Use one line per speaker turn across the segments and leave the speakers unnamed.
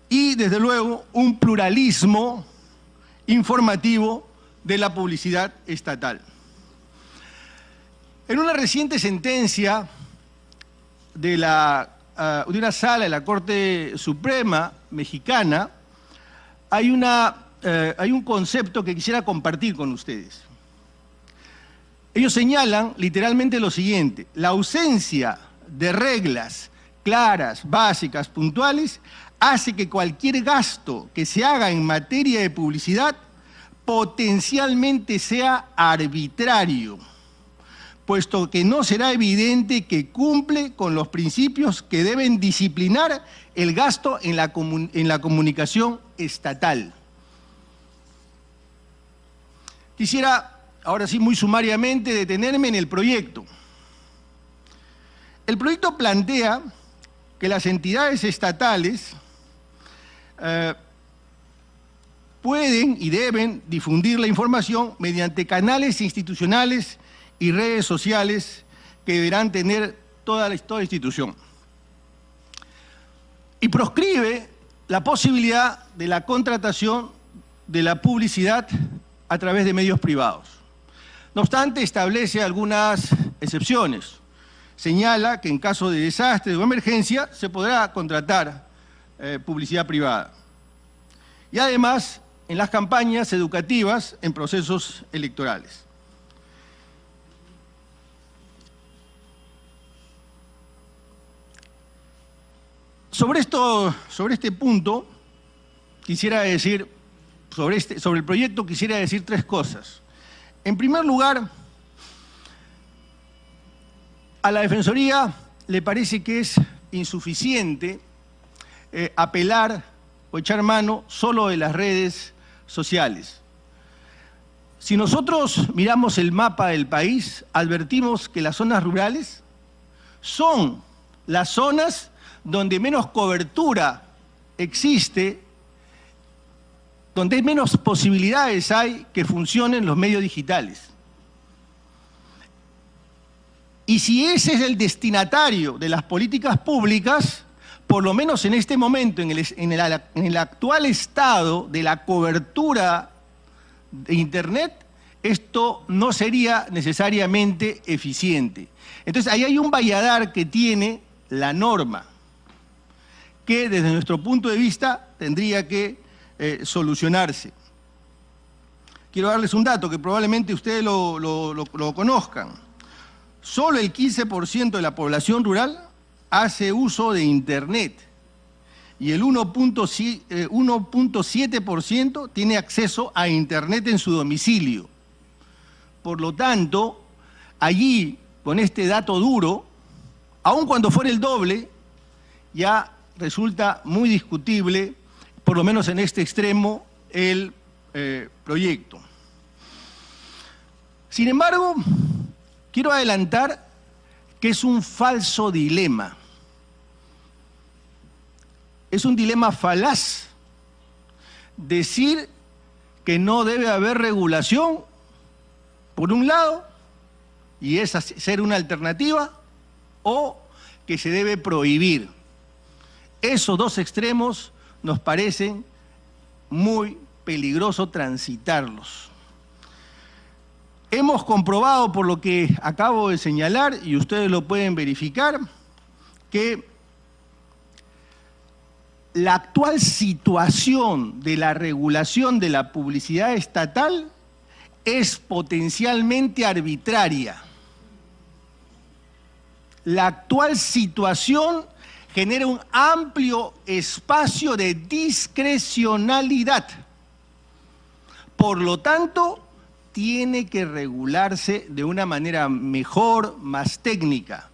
y, desde luego, un pluralismo informativo de la publicidad estatal. En una reciente sentencia de una sala de la Corte Suprema mexicana, hay un concepto que quisiera compartir con ustedes. Ellos señalan literalmente lo siguiente: la ausencia de reglas claras, básicas, puntuales, hace que cualquier gasto que se haga en materia de publicidad potencialmente sea arbitrario, puesto que no será evidente que cumple con los principios que deben disciplinar el gasto en la comunicación estatal. Quisiera, ahora sí, muy sumariamente, detenerme en el proyecto. El proyecto plantea que las entidades estatales pueden y deben difundir la información mediante canales institucionales y redes sociales que deberán tener toda institución. Y proscribe la posibilidad de la contratación de la publicidad a través de medios privados. No obstante, establece algunas excepciones. Señala que en caso de desastre o emergencia se podrá contratar publicidad privada. Y además, en las campañas educativas en procesos electorales. Sobre este punto, quisiera decir, sobre el proyecto quisiera decir tres cosas. En primer lugar, a la Defensoría le parece que es insuficiente apelar o echar mano solo de las redes sociales. Si nosotros miramos el mapa del país, advertimos que las zonas rurales son las zonas donde menos cobertura existe, donde menos posibilidades hay que funcionen los medios digitales. Y si ese es el destinatario de las políticas públicas, por lo menos en este momento, en el actual estado de la cobertura de Internet, esto no sería necesariamente eficiente. Entonces, ahí hay un valladar que tiene la norma, que desde nuestro punto de vista tendría que solucionarse. Quiero darles un dato que probablemente ustedes lo conozcan. Solo el 15% de la población rural hace uso de Internet y el 1.7% tiene acceso a Internet en su domicilio. Por lo tanto, allí, con este dato duro, aun cuando fuera el doble, ya resulta muy discutible, por lo menos en este extremo, el proyecto. Sin embargo, quiero adelantar que es un falso dilema. Es un dilema falaz decir que no debe haber regulación, por un lado, y esa ser una alternativa, o que se debe prohibir. Esos dos extremos nos parecen muy peligroso transitarlos. Hemos comprobado, por lo que acabo de señalar, y ustedes lo pueden verificar, que la actual situación de la regulación de la publicidad estatal es potencialmente arbitraria. La actual situación genera un amplio espacio de discrecionalidad. Por lo tanto, tiene que regularse de una manera mejor, más técnica.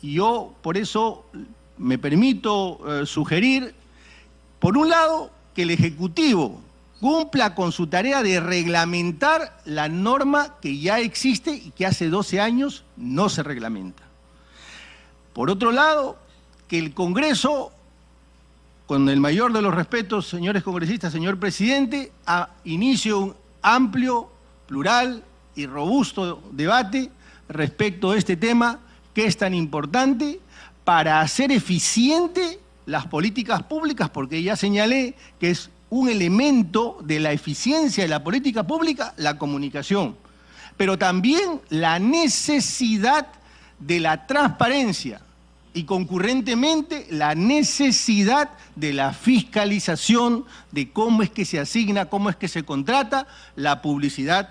Y yo, por eso, me permito sugerir, por un lado, que el Ejecutivo cumpla con su tarea de reglamentar la norma que ya existe y que hace 12 años no se reglamenta. Por otro lado, que el Congreso, con el mayor de los respetos, señores congresistas, señor presidente, inicie un amplio, plural y robusto debate respecto a este tema que es tan importante para hacer eficiente las políticas públicas, porque ya señalé que es un elemento de la eficiencia de la política pública, la comunicación, pero también la necesidad de la transparencia y concurrentemente la necesidad de la fiscalización de cómo es que se asigna, cómo es que se contrata la publicidad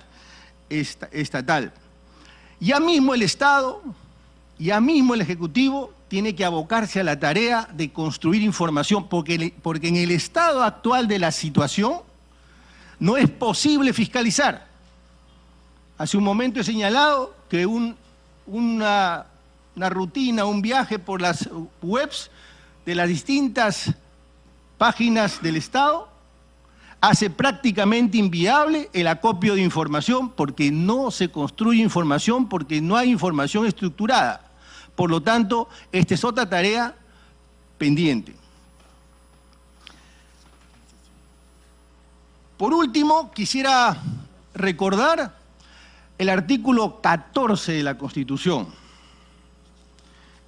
estatal. Ya mismo el Estado, ya mismo el Ejecutivo tiene que abocarse a la tarea de construir información, porque en el estado actual de la situación no es posible fiscalizar. Hace un momento he señalado que una rutina, un viaje por las webs de las distintas páginas del Estado hace prácticamente inviable el acopio de información, porque no se construye información, porque no hay información estructurada. Por lo tanto, esta es otra tarea pendiente. Por último, quisiera recordar el artículo 14 de la Constitución.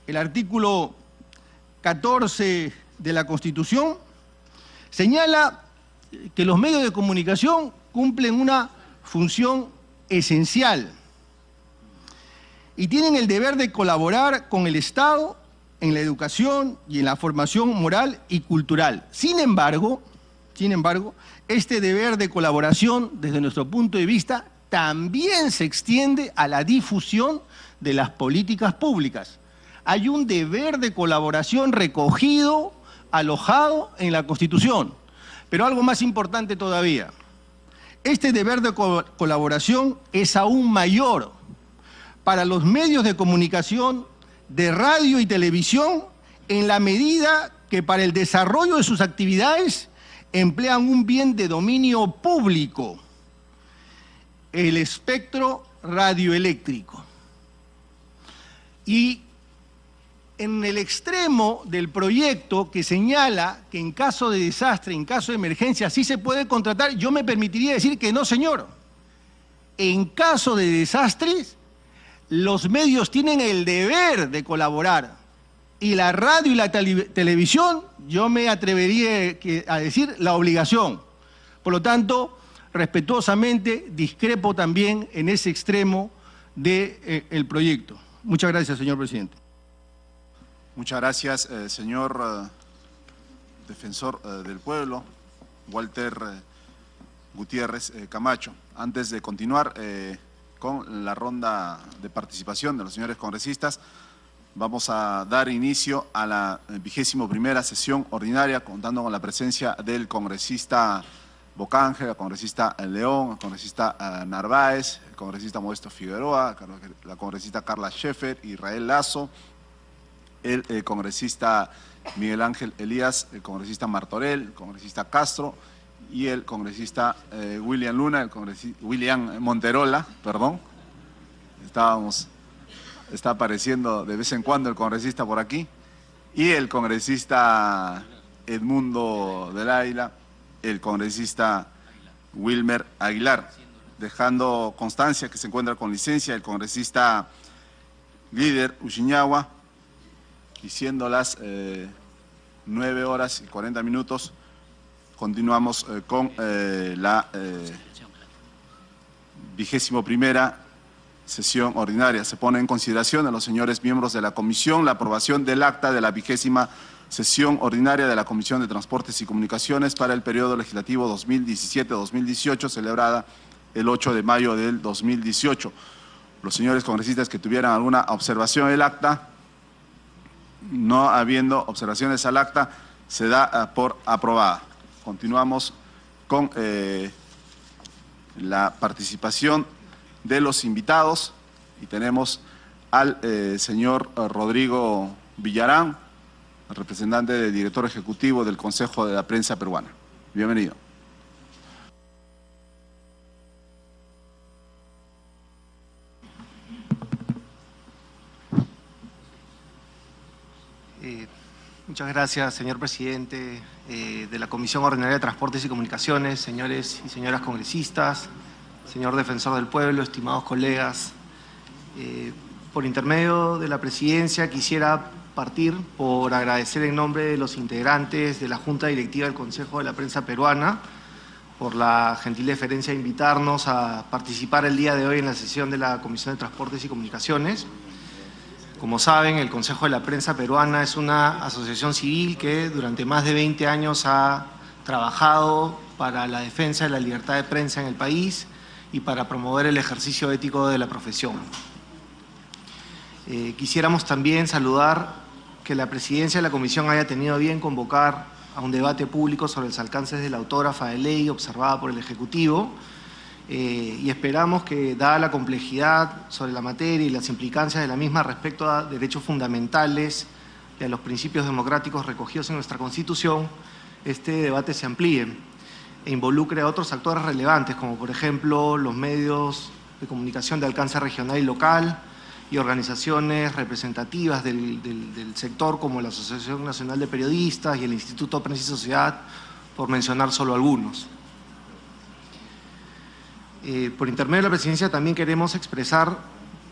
El artículo 14 de la Constitución señala que los medios de comunicación cumplen una función esencial y tienen el deber de colaborar con el Estado en la educación y en la formación moral y cultural. Sin embargo, este deber de colaboración, desde nuestro punto de vista, también se extiende a la difusión de las políticas públicas. Hay un deber de colaboración recogido, alojado en la Constitución. Pero algo más importante todavía, este deber de colaboración es aún mayor para los medios de comunicación de radio y televisión en la medida que para el desarrollo de sus actividades emplean un bien de dominio público, el espectro radioeléctrico. Y en el extremo del proyecto que señala que en caso de desastre, en caso de emergencia, sí se puede contratar, yo me permitiría decir que no, señor. En caso de desastres, los medios tienen el deber de colaborar. Y la radio y la televisión, yo me atrevería a decir la obligación. Por lo tanto, respetuosamente, discrepo también en ese extremo del proyecto. Muchas gracias, señor presidente.
Muchas gracias, señor defensor del pueblo, Walter Gutiérrez Camacho. Antes de continuar con la ronda de participación de los señores congresistas, vamos a dar inicio a la 21ª sesión ordinaria, contando con la presencia del congresista Bocanje, el congresista León, el congresista Narváez, el congresista Modesto Figueroa, la congresista Carla Scheffer, Israel Lazo, el congresista Miguel Ángel Elías, el congresista Martorell, el congresista Castro y el congresista William Luna, el congresista William Monterola, perdón. Está apareciendo de vez en cuando el congresista por aquí, y el congresista Edmundo del Águila, el congresista Wilmer Aguilar, dejando constancia que se encuentra con licencia el congresista Líder Uchiñagua. Y siendo las 9:40, continuamos con la 21ª sesión ordinaria. Se pone en consideración de los señores miembros de la comisión la aprobación del acta de la 20ª sesión ordinaria de la Comisión de Transportes y Comunicaciones para el periodo legislativo 2017-2018, celebrada el 8 de mayo del 2018. Los señores congresistas que tuvieran alguna observación del acta, no habiendo observaciones al acta, se da por aprobada. Continuamos con la participación de los invitados y tenemos al señor Rodrigo Villarán, representante del director ejecutivo del Consejo de la Prensa Peruana. Bienvenido.
Muchas gracias, señor presidente de la Comisión Ordinaria de Transportes y Comunicaciones, señores y señoras congresistas, señor defensor del pueblo, estimados colegas. Por intermedio de la presidencia quisiera partir por agradecer en nombre de los integrantes de la Junta Directiva del Consejo de la Prensa Peruana por la gentil deferencia de invitarnos a participar el día de hoy en la sesión de la Comisión de Transportes y Comunicaciones. Como saben, el Consejo de la Prensa Peruana es una asociación civil que durante más de 20 años ha trabajado para la defensa de la libertad de prensa en el país y para promover el ejercicio ético de la profesión. Quisiéramos también saludar que la presidencia de la Comisión haya tenido a bien convocar a un debate público sobre los alcances de la autógrafa de ley observada por el Ejecutivo y esperamos que, dada la complejidad sobre la materia y las implicancias de la misma respecto a derechos fundamentales y a los principios democráticos recogidos en nuestra Constitución, este debate se amplíe e involucre a otros actores relevantes, como por ejemplo los medios de comunicación de alcance regional y local y organizaciones representativas del sector como la Asociación Nacional de Periodistas y el Instituto Prensa y Sociedad, por mencionar solo algunos. Por intermedio de la presidencia también queremos expresar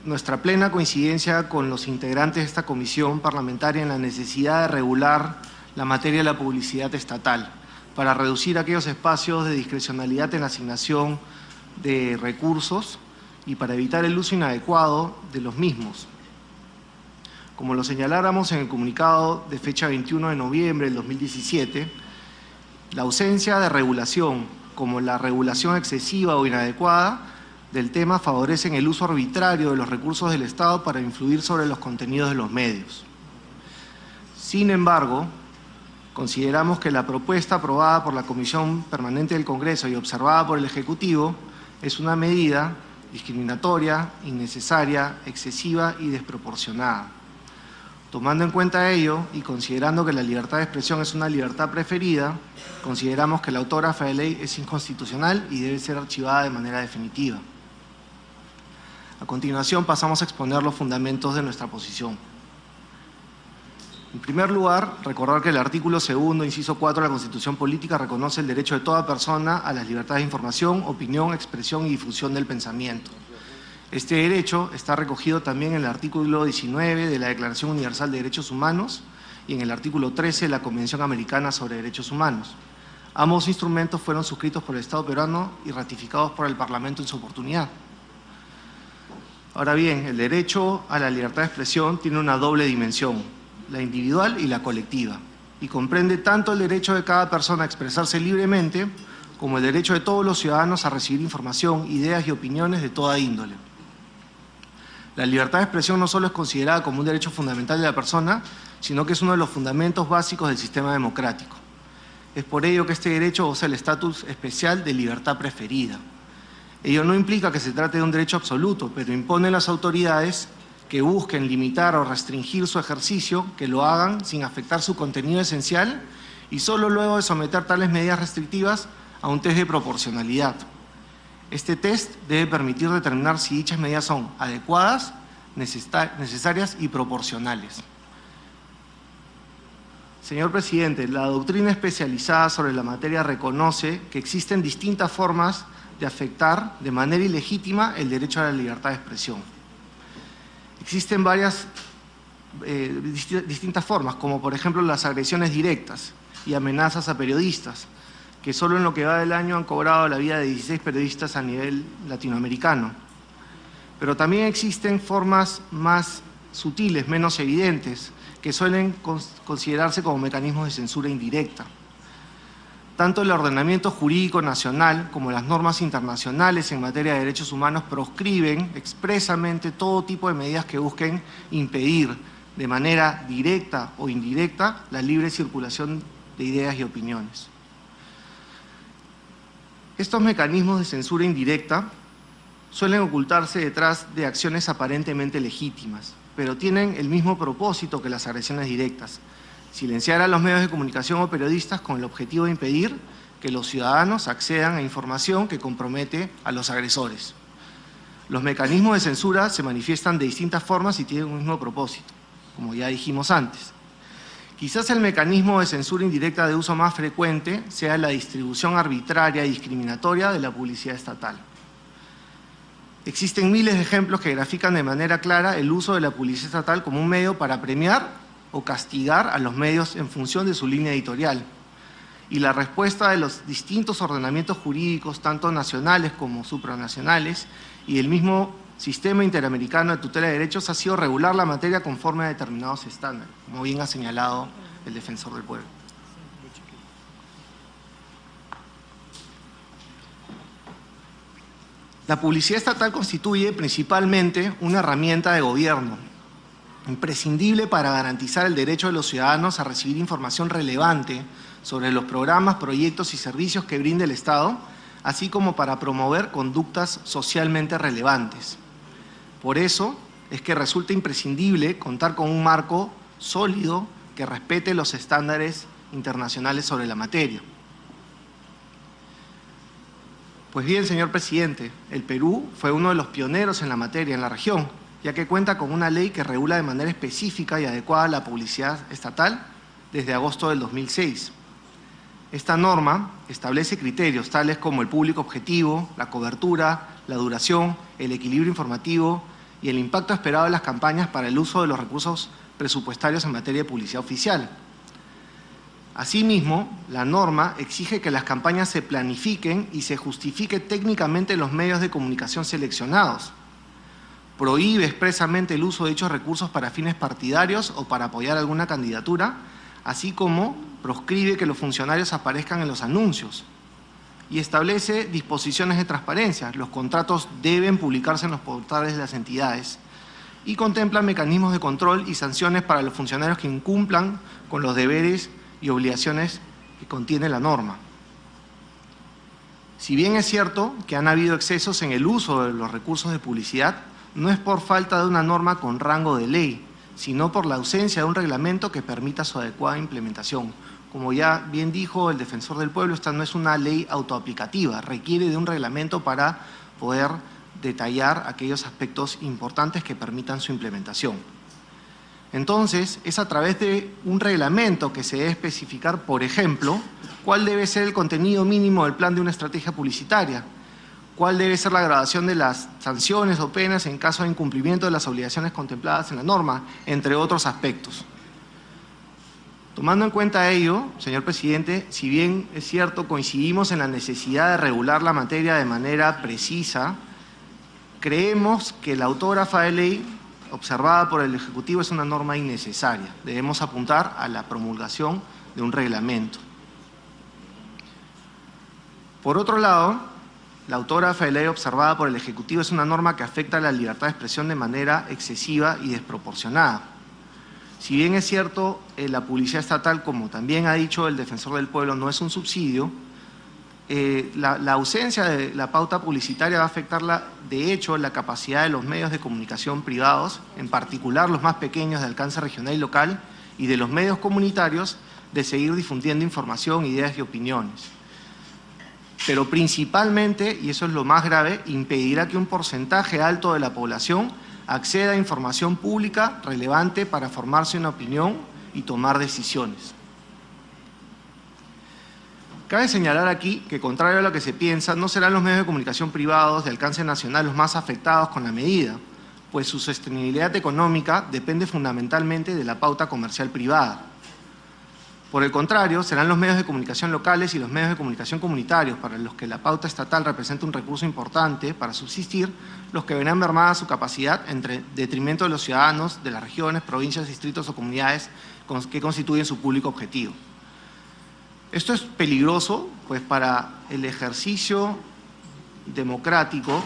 nuestra plena coincidencia con los integrantes de esta comisión parlamentaria en la necesidad de regular la materia de la publicidad estatal para reducir aquellos espacios de discrecionalidad en la asignación de recursos y para evitar el uso inadecuado de los mismos. Como lo señaláramos en el comunicado de fecha 21 de noviembre del 2017, la ausencia de regulación, como la regulación excesiva o inadecuada del tema, favorecen el uso arbitrario de los recursos del Estado para influir sobre los contenidos de los medios. Sin embargo, consideramos que la propuesta aprobada por la Comisión Permanente del Congreso y observada por el Ejecutivo es una medida discriminatoria, innecesaria, excesiva y desproporcionada. Tomando en cuenta ello y considerando que la libertad de expresión es una libertad preferida, consideramos que la autógrafa de ley es inconstitucional y debe ser archivada de manera definitiva. A continuación pasamos a exponer los fundamentos de nuestra posición. En primer lugar, recordar que el artículo 2, inciso 4 de la Constitución Política reconoce el derecho de toda persona a las libertades de información, opinión, expresión y difusión del pensamiento. Este derecho está recogido también en el artículo 19 de la Declaración Universal de Derechos Humanos y en el artículo 13 de la Convención Americana sobre Derechos Humanos. Ambos instrumentos fueron suscritos por el Estado peruano y ratificados por el Parlamento en su oportunidad. Ahora bien, el derecho a la libertad de expresión tiene una doble dimensión, la individual y la colectiva, y comprende tanto el derecho de cada persona a expresarse libremente como el derecho de todos los ciudadanos a recibir información, ideas y opiniones de toda índole. La libertad de expresión no solo es considerada como un derecho fundamental de la persona, sino que es uno de los fundamentos básicos del sistema democrático. Es por ello que este derecho goza el estatus especial de libertad preferida. Ello no implica que se trate de un derecho absoluto, pero impone a las autoridades que busquen limitar o restringir su ejercicio, que lo hagan sin afectar su contenido esencial y solo luego de someter tales medidas restrictivas a un test de proporcionalidad. Este test debe permitir determinar si dichas medidas son adecuadas, necesarias y proporcionales. Señor presidente, la doctrina especializada sobre la materia reconoce que existen distintas formas de afectar de manera ilegítima el derecho a la libertad de expresión. Existen varias distintas formas, como por ejemplo las agresiones directas y amenazas a periodistas, que solo en lo que va del año han cobrado la vida de 16 periodistas a nivel latinoamericano. Pero también existen formas más sutiles, menos evidentes, que suelen considerarse como mecanismos de censura indirecta. Tanto el ordenamiento jurídico nacional como las normas internacionales en materia de derechos humanos proscriben expresamente todo tipo de medidas que busquen impedir de manera directa o indirecta la libre circulación de ideas y opiniones. Estos mecanismos de censura indirecta suelen ocultarse detrás de acciones aparentemente legítimas, pero tienen el mismo propósito que las agresiones directas: silenciar a los medios de comunicación o periodistas con el objetivo de impedir que los ciudadanos accedan a información que compromete a los agresores. Los mecanismos de censura se manifiestan de distintas formas y tienen un mismo propósito, como ya dijimos antes. Quizás el mecanismo de censura indirecta de uso más frecuente sea la distribución arbitraria y discriminatoria de la publicidad estatal. Existen miles de ejemplos que grafican de manera clara el uso de la publicidad estatal como un medio para premiar o castigar a los medios en función de su línea editorial. Y la respuesta de los distintos ordenamientos jurídicos, tanto nacionales como supranacionales, y el mismo Sistema Interamericano de Tutela de Derechos, ha sido regular la materia conforme a determinados estándares, como bien ha señalado el Defensor del Pueblo. La publicidad estatal constituye principalmente una herramienta de gobierno, imprescindible para garantizar el derecho de los ciudadanos a recibir información relevante sobre los programas, proyectos y servicios que brinda el Estado, así como para promover conductas socialmente relevantes. Por eso es que resulta imprescindible contar con un marco sólido que respete los estándares internacionales sobre la materia. Pues bien, señor presidente, el Perú fue uno de los pioneros en la materia en la región, ya que cuenta con una ley que regula de manera específica y adecuada la publicidad estatal desde agosto del 2006. Esta norma establece criterios tales como el público objetivo, la cobertura, la duración, el equilibrio informativo y el impacto esperado de las campañas para el uso de los recursos presupuestarios en materia de publicidad oficial. Asimismo, la norma exige que las campañas se planifiquen y se justifique técnicamente en los medios de comunicación seleccionados. Prohíbe expresamente el uso de dichos recursos para fines partidarios o para apoyar alguna candidatura, así como proscribe que los funcionarios aparezcan en los anuncios y establece disposiciones de transparencia. Los contratos deben publicarse en los portales de las entidades y contempla mecanismos de control y sanciones para los funcionarios que incumplan con los deberes y obligaciones que contiene la norma. Si bien es cierto que han habido excesos en el uso de los recursos de publicidad, no es por falta de una norma con rango de ley, sino por la ausencia de un reglamento que permita su adecuada implementación. Como ya bien dijo el Defensor del Pueblo, esta no es una ley autoaplicativa, requiere de un reglamento para poder detallar aquellos aspectos importantes que permitan su implementación. Entonces, es a través de un reglamento que se debe especificar, por ejemplo, cuál debe ser el contenido mínimo del plan de una estrategia publicitaria, cuál debe ser la gradación de las sanciones o penas en caso de incumplimiento de las obligaciones contempladas en la norma, entre otros aspectos. Tomando en cuenta ello, señor presidente, si bien es cierto coincidimos en la necesidad de regular la materia de manera precisa, creemos que la autógrafa de ley observada por el Ejecutivo es una norma innecesaria. Debemos apuntar a la promulgación de un reglamento. Por otro lado, la autógrafa de ley observada por el Ejecutivo es una norma que afecta a la libertad de expresión de manera excesiva y desproporcionada. Si bien es cierto, la publicidad estatal, como también ha dicho el Defensor del Pueblo, no es un subsidio, la ausencia de la pauta publicitaria va a afectar, de hecho, la capacidad de los medios de comunicación privados, en particular los más pequeños de alcance regional y local, y de los medios comunitarios, de seguir difundiendo información, ideas y opiniones. Pero principalmente, y eso es lo más grave, impedirá que un porcentaje alto de la población acceda a información pública relevante para formarse una opinión y tomar decisiones. Cabe señalar aquí que, contrario a lo que se piensa, no serán los medios de comunicación privados de alcance nacional los más afectados con la medida, pues su sostenibilidad económica depende fundamentalmente de la pauta comercial privada. Por el contrario, serán los medios de comunicación locales y los medios de comunicación comunitarios, para los que la pauta estatal representa un recurso importante para subsistir, los que verán mermada su capacidad en detrimento de los ciudadanos de las regiones, provincias, distritos o comunidades que constituyen su público objetivo. Esto es peligroso, pues para el ejercicio democrático,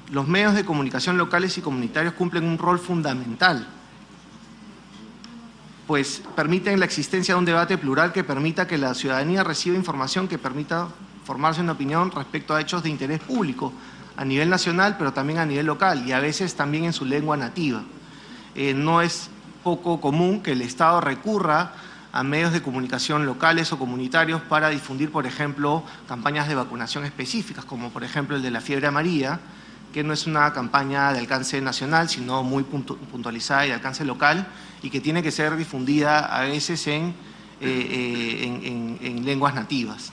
los medios de comunicación locales y comunitarios cumplen un rol fundamental, pues permiten la existencia de un debate plural que permita que la ciudadanía reciba información que permita formarse una opinión respecto a hechos de interés público a nivel nacional, pero también a nivel local y a veces también en su lengua nativa. No es poco común que el Estado recurra a medios de comunicación locales o comunitarios para difundir, por ejemplo, campañas de vacunación específicas, como por ejemplo el de la fiebre amarilla, que no es una campaña de alcance nacional, sino muy puntualizada y de alcance local, y que tiene que ser difundida a veces en lenguas nativas.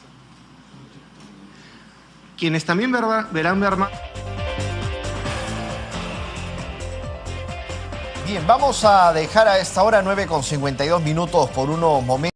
Quienes también verán
Bien, vamos a dejar a esta hora 9:52 por unos momentos.